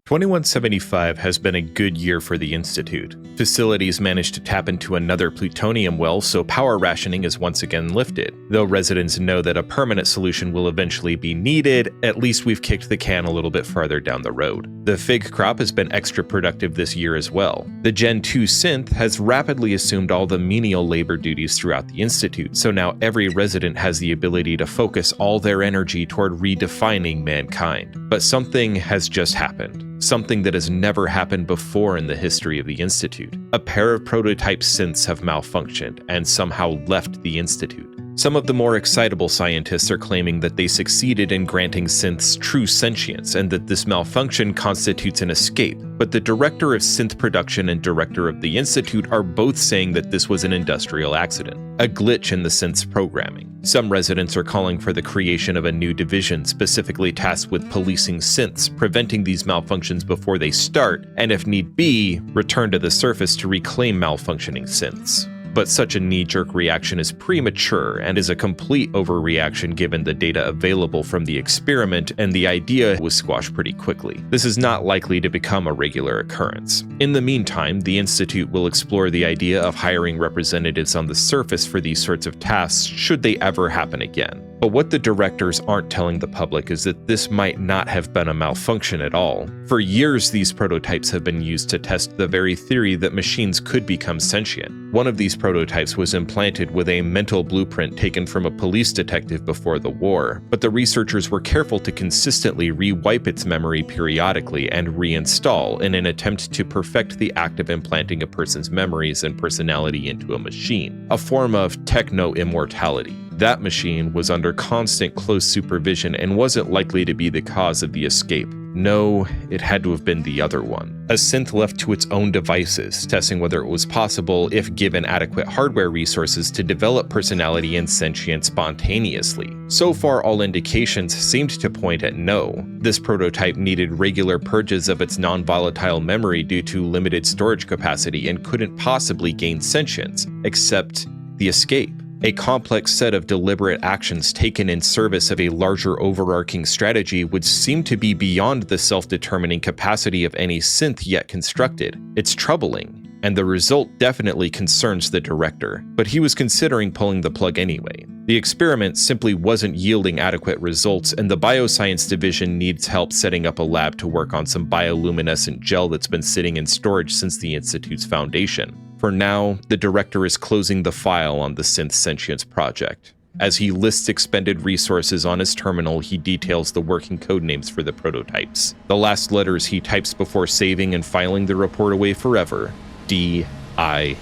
2175 has been a good year for the Institute. Facilities managed to tap into another plutonium well, so power rationing is once again lifted. Though residents know that a permanent solution will eventually be needed, at least we've kicked the can a little bit farther down the road. The fig crop has been extra productive this year as well. The Gen 2 synth has rapidly assumed all the menial labor duties throughout the Institute, so now every resident has the ability to focus all their energy toward redefining mankind. But something has just happened. Something that has never happened before in the history of the Institute. A pair of prototype synths have malfunctioned and somehow left the Institute. Some of the more excitable scientists are claiming that they succeeded in granting synths true sentience and that this malfunction constitutes an escape, but the director of synth production and director of the Institute are both saying that this was an industrial accident, a glitch in the synth's programming. Some residents are calling for the creation of a new division specifically tasked with policing synths, preventing these malfunctions before they start, and if need be, return to the surface to reclaim malfunctioning synths. But such a knee-jerk reaction is premature and is a complete overreaction given the data available from the experiment, and the idea was squashed pretty quickly. This is not likely to become a regular occurrence. In the meantime, the Institute will explore the idea of hiring representatives on the surface for these sorts of tasks should they ever happen again. But what the directors aren't telling the public is that this might not have been a malfunction at all. For years, these prototypes have been used to test the very theory that machines could become sentient. One of these prototypes was implanted with a mental blueprint taken from a police detective before the war, but the researchers were careful to consistently re-wipe its memory periodically and reinstall in an attempt to perfect the act of implanting a person's memories and personality into a machine, a form of techno-immortality. That machine was under constant close supervision and wasn't likely to be the cause of the escape. No, it had to have been the other one. A synth left to its own devices, testing whether it was possible, if given adequate hardware resources, to develop personality and sentience spontaneously. So far, all indications seemed to point at no. This prototype needed regular purges of its non-volatile memory due to limited storage capacity and couldn't possibly gain sentience, except the escape. A complex set of deliberate actions taken in service of a larger overarching strategy would seem to be beyond the self-determining capacity of any synth yet constructed. It's troubling, and the result definitely concerns the director, but he was considering pulling the plug anyway. The experiment simply wasn't yielding adequate results, and the bioscience division needs help setting up a lab to work on some bioluminescent gel that's been sitting in storage since the Institute's foundation. For now, the director is closing the file on the synth sentience project. As he lists expended resources on his terminal, he details the working code names for the prototypes. The last letters he types before saving and filing the report away forever: DIMA.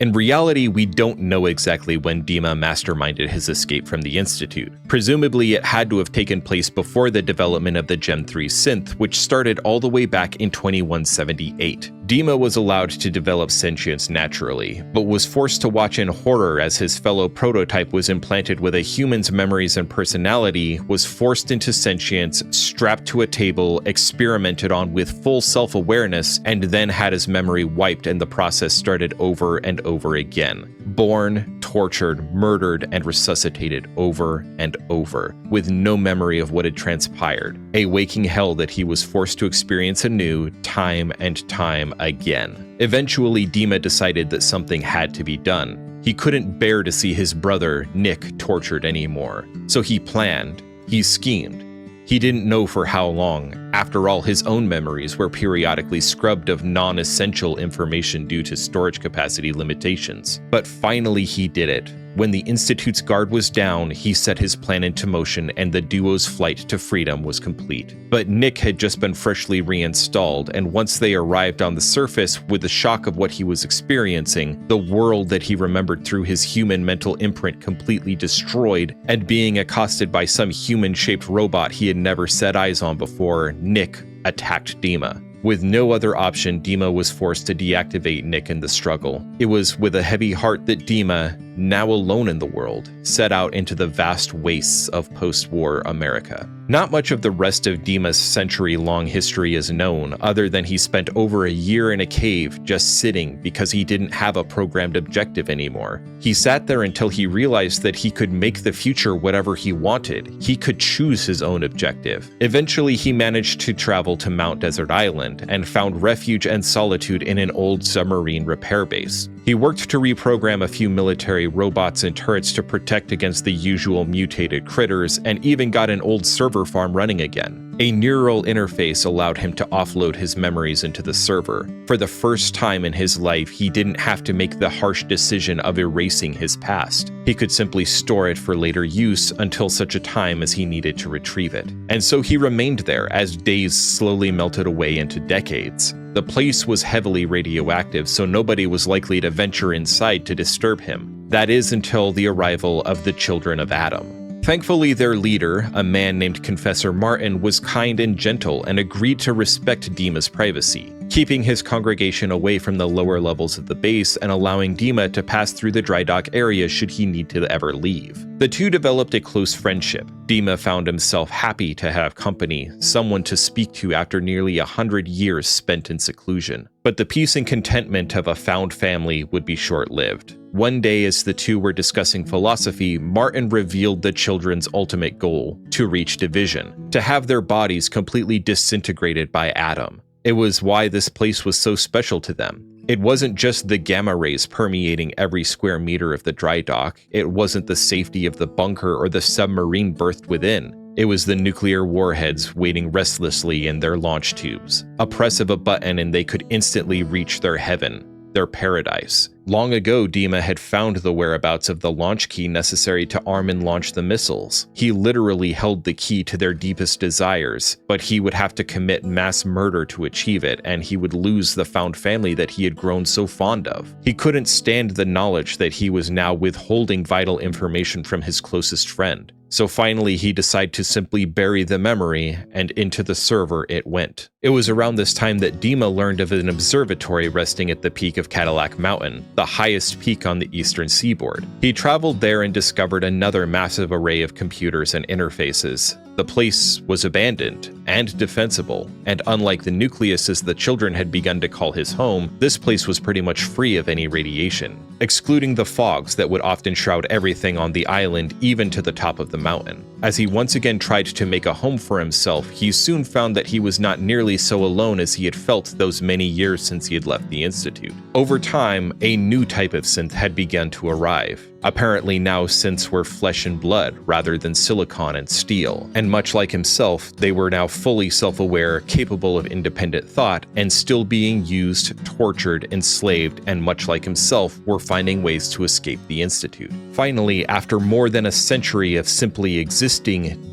In reality, we don't know exactly when DiMA masterminded his escape from the Institute. Presumably, it had to have taken place before the development of the Gen 3 synth, which started all the way back in 2178. DiMA was allowed to develop sentience naturally, but was forced to watch in horror as his fellow prototype was implanted with a human's memories and personality, was forced into sentience, strapped to a table, experimented on with full self-awareness, and then had his memory wiped, and the process started over and over again. Born, tortured, murdered, and resuscitated over and over, with no memory of what had transpired. A waking hell that he was forced to experience anew, time and time again. Eventually, DiMA decided that something had to be done. He couldn't bear to see his brother, Nick, tortured anymore. So he planned. He schemed. He didn't know for how long. After all, his own memories were periodically scrubbed of non-essential information due to storage capacity limitations. But finally he did it. When the Institute's guard was down, he set his plan into motion and the duo's flight to freedom was complete. But Nick had just been freshly reinstalled, and once they arrived on the surface, with the shock of what he was experiencing, the world that he remembered through his human mental imprint completely destroyed, and being accosted by some human-shaped robot he had never set eyes on before, Nick attacked DiMA. With no other option, DiMA was forced to deactivate Nick in the struggle. It was with a heavy heart that DiMA, now alone in the world, set out into the vast wastes of post-war America. Not much of the rest of DiMA's century-long history is known, other than he spent over a year in a cave just sitting because he didn't have a programmed objective anymore. He sat there until he realized that he could make the future whatever he wanted. He could choose his own objective. Eventually, he managed to travel to Mount Desert Island and found refuge and solitude in an old submarine repair base. He worked to reprogram a few military robots and turrets to protect against the usual mutated critters, and even got an old server farm running again. A neural interface allowed him to offload his memories into the server. For the first time in his life, he didn't have to make the harsh decision of erasing his past. He could simply store it for later use until such a time as he needed to retrieve it. And so he remained there as days slowly melted away into decades. The place was heavily radioactive, so nobody was likely to venture inside to disturb him. That is until the arrival of the Children of Adam. Thankfully, their leader, a man named Confessor Martin, was kind and gentle and agreed to respect DiMA's privacy, keeping his congregation away from the lower levels of the base and allowing DiMA to pass through the dry dock area should he need to ever leave. The two developed a close friendship. DiMA found himself happy to have company, someone to speak to after nearly 100 years spent in seclusion. But the peace and contentment of a found family would be short-lived. One day, as the two were discussing philosophy, Martin revealed the children's ultimate goal: to reach division, to have their bodies completely disintegrated by Adam. It was why this place was so special to them. It wasn't just the gamma rays permeating every square meter of the dry dock. It wasn't the safety of the bunker or the submarine berthed within. It was the nuclear warheads waiting restlessly in their launch tubes. A press of a button and they could instantly reach their heaven, their paradise. Long ago, DiMA had found the whereabouts of the launch key necessary to arm and launch the missiles. He literally held the key to their deepest desires, but he would have to commit mass murder to achieve it, and he would lose the found family that he had grown so fond of. He couldn't stand the knowledge that he was now withholding vital information from his closest friend. So finally, he decided to simply bury the memory, and into the server it went. It was around this time that DiMA learned of an observatory resting at the peak of Cadillac Mountain, the highest peak on the eastern seaboard. He traveled there and discovered another massive array of computers and interfaces. The place was abandoned and defensible, and unlike the nucleus as the children had begun to call his home, this place was pretty much free of any radiation, excluding the fogs that would often shroud everything on the island, even to the top of the mountain. As he once again tried to make a home for himself, he soon found that he was not nearly so alone as he had felt those many years since he had left the Institute. Over time, a new type of synth had begun to arrive. Apparently now synths were flesh and blood rather than silicon and steel, and much like himself, they were now fully self-aware, capable of independent thought, and still being used, tortured, enslaved, and much like himself, were finding ways to escape the Institute. Finally, after more than a century of simply existing,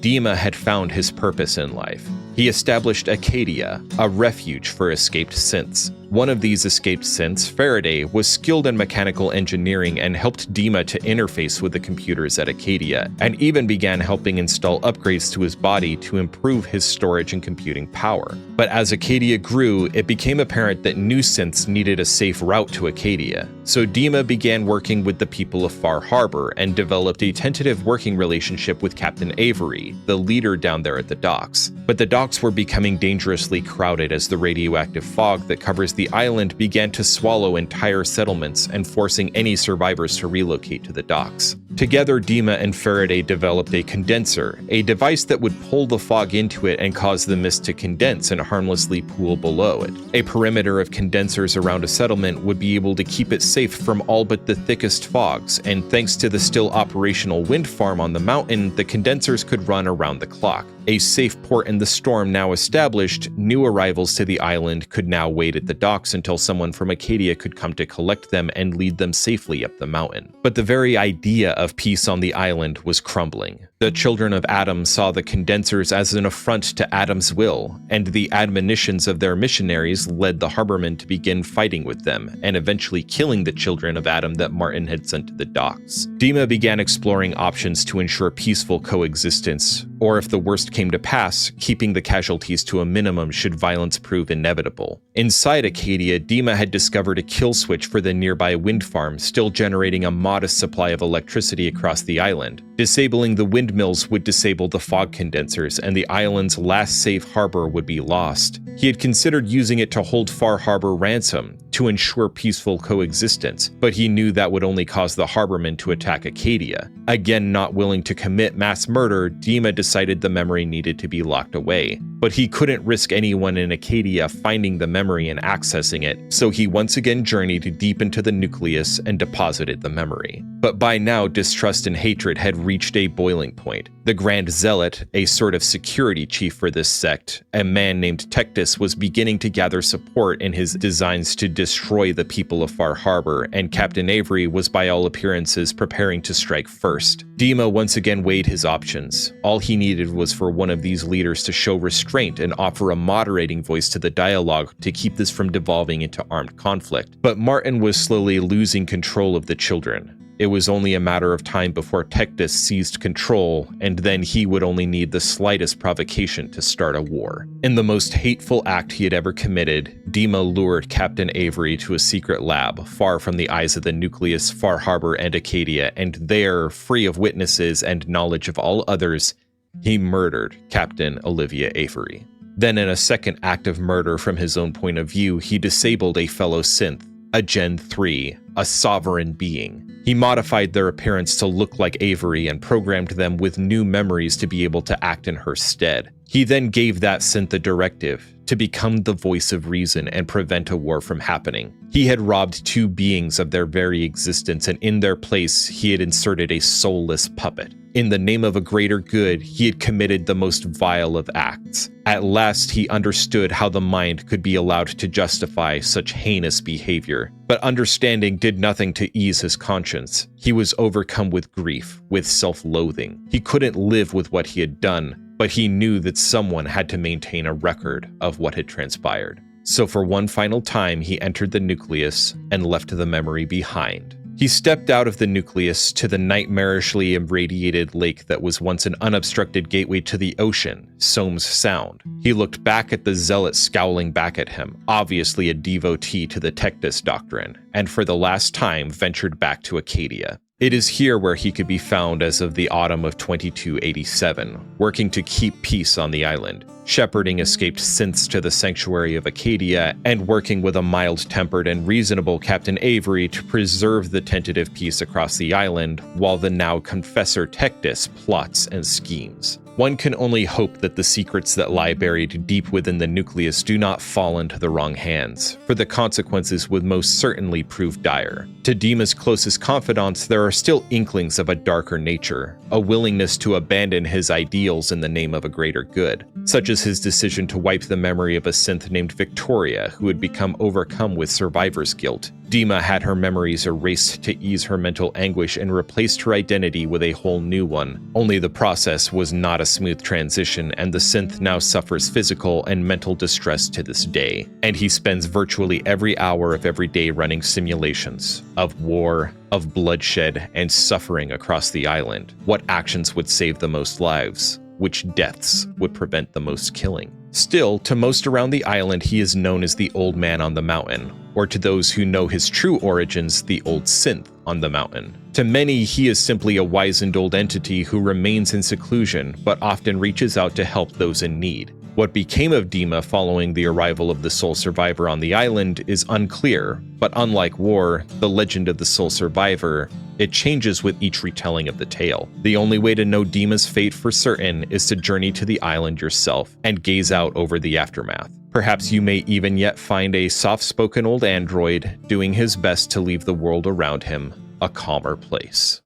DiMA had found his purpose in life. He established Acadia, a refuge for escaped synths. One of these escaped synths, Faraday, was skilled in mechanical engineering and helped DiMA to interface with the computers at Acadia, and even began helping install upgrades to his body to improve his storage and computing power. But as Acadia grew, it became apparent that new synths needed a safe route to Acadia. So DiMA began working with the people of Far Harbor and developed a tentative working relationship with Captain Avery, the leader down there at the docks. But the docks were becoming dangerously crowded as the radioactive fog that covers the island began to swallow entire settlements and forcing any survivors to relocate to the docks. Together, DiMA and Faraday developed a condenser, a device that would pull the fog into it and cause the mist to condense and harmlessly pool below it. A perimeter of condensers around a settlement would be able to keep it safe from all but the thickest fogs, and thanks to the still operational wind farm on the mountain, the condensers could run around the clock. A safe port in the storm now established, new arrivals to the island could now wait at the docks until someone from Acadia could come to collect them and lead them safely up the mountain. But the very idea of peace on the island was crumbling. The children of Adam saw the condensers as an affront to Adam's will, and the admonitions of their missionaries led the harbormen to begin fighting with them, and eventually killing the children of Adam that Martin had sent to the docks. DiMA began exploring options to ensure peaceful coexistence, or if the worst came to pass, keeping the casualties to a minimum should violence prove inevitable. Inside Acadia, DiMA had discovered a kill switch for the nearby wind farm, still generating a modest supply of electricity across the island. Disabling the windmills would disable the fog condensers, and the island's last safe harbor would be lost. He had considered using it to hold Far Harbor ransom, to ensure peaceful coexistence, but he knew that would only cause the harbormen to attack Acadia. Again, not willing to commit mass murder, DiMA decided the memory needed to be locked away. But he couldn't risk anyone in Acadia finding the memory and accessing it, so he once again journeyed deep into the nucleus and deposited the memory. But by now, distrust and hatred had reached a boiling point. The Grand Zealot, a sort of security chief for this sect, a man named Tectus, was beginning to gather support in his designs to destroy the people of Far Harbor, and Captain Avery was by all appearances preparing to strike first. DiMA once again weighed his options. All he needed was for one of these leaders to show restraint and offer a moderating voice to the dialogue to keep this from devolving into armed conflict. But Martin was slowly losing control of the children. It was only a matter of time before Tectus seized control, and then he would only need the slightest provocation to start a war. In the most hateful act he had ever committed, DiMA lured Captain Avery to a secret lab, far from the eyes of the nucleus, Far Harbor, and Acadia, and there, free of witnesses and knowledge of all others, he murdered Captain Olivia Avery. Then, in a second act of murder from his own point of view, he disabled a fellow synth, a Gen 3, a sovereign being. He modified their appearance to look like Avery and programmed them with new memories to be able to act in her stead. He then gave that synth a directive to become the voice of reason and prevent a war from happening. He had robbed two beings of their very existence, and in their place, he had inserted a soulless puppet. In the name of a greater good, he had committed the most vile of acts. At last, he understood how the mind could be allowed to justify such heinous behavior. But understanding did nothing to ease his conscience. He was overcome with grief, with self-loathing. He couldn't live with what he had done, but he knew that someone had to maintain a record of what had transpired. So for one final time, he entered the nucleus and left the memory behind. He stepped out of the nucleus to the nightmarishly irradiated lake that was once an unobstructed gateway to the ocean, Somes Sound. He looked back at the zealot scowling back at him, obviously a devotee to the Tectus doctrine, and for the last time ventured back to Acadia. It is here where he could be found as of the autumn of 2287, working to keep peace on the island, shepherding escaped synths to the sanctuary of Acadia, and working with a mild-tempered and reasonable Captain Avery to preserve the tentative peace across the island, while the now confessor Tectus plots and schemes. One can only hope that the secrets that lie buried deep within the nucleus do not fall into the wrong hands, for the consequences would most certainly prove dire. To DiMA's closest confidants, there are still inklings of a darker nature, a willingness to abandon his ideals in the name of a greater good, such as his decision to wipe the memory of a synth named Victoria, who had become overcome with survivor's guilt. DiMA had her memories erased to ease her mental anguish and replaced her identity with a whole new one. Only the process was not a smooth transition, and the synth now suffers physical and mental distress to this day. And he spends virtually every hour of every day running simulations of war, of bloodshed, and suffering across the island. What actions would save the most lives? Which deaths would prevent the most killing? Still, to most around the island, he is known as the Old Man on the Mountain, or to those who know his true origins, the Old Synth on the Mountain. To many, he is simply a wizened old entity who remains in seclusion, but often reaches out to help those in need. What became of DiMA following the arrival of the sole survivor on the island is unclear, but unlike war, the legend of the sole survivor, it changes with each retelling of the tale. The only way to know DiMA's fate for certain is to journey to the island yourself and gaze out over the aftermath. Perhaps you may even yet find a soft-spoken old android doing his best to leave the world around him a calmer place.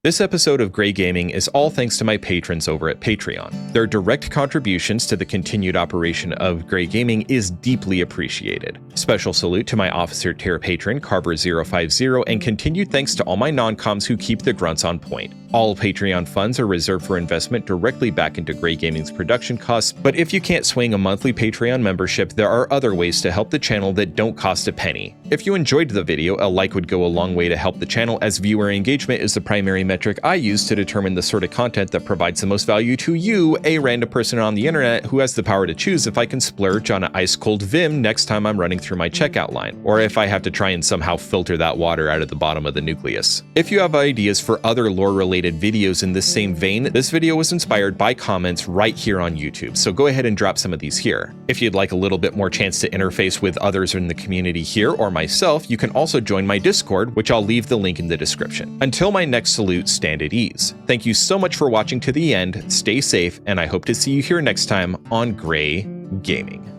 This episode of Grey Gaming is all thanks to my patrons over at Patreon. Their direct contributions to the continued operation of Grey Gaming is deeply appreciated. Special salute to my Officer Tier patron, Carver050, and continued thanks to all my non-coms who keep the grunts on point. All Patreon funds are reserved for investment directly back into Gray Gaming's production costs, but if you can't swing a monthly Patreon membership, there are other ways to help the channel that don't cost a penny. If you enjoyed the video, a like would go a long way to help the channel, as viewer engagement is the primary metric I use to determine the sort of content that provides the most value to you, a random person on the internet who has the power to choose if I can splurge on an ice-cold Vim next time I'm running through my checkout line, or if I have to try and somehow filter that water out of the bottom of the nucleus. If you have ideas for other lore-related videos in this same vein, this video was inspired by comments right here on YouTube, so go ahead and drop some of these here. If you'd like a little bit more chance to interface with others in the community here or myself, you can also join my Discord, which I'll leave the link in the description. Until my next salute, stand at ease. Thank you so much for watching to the end, stay safe, and I hope to see you here next time on Gray Gaming.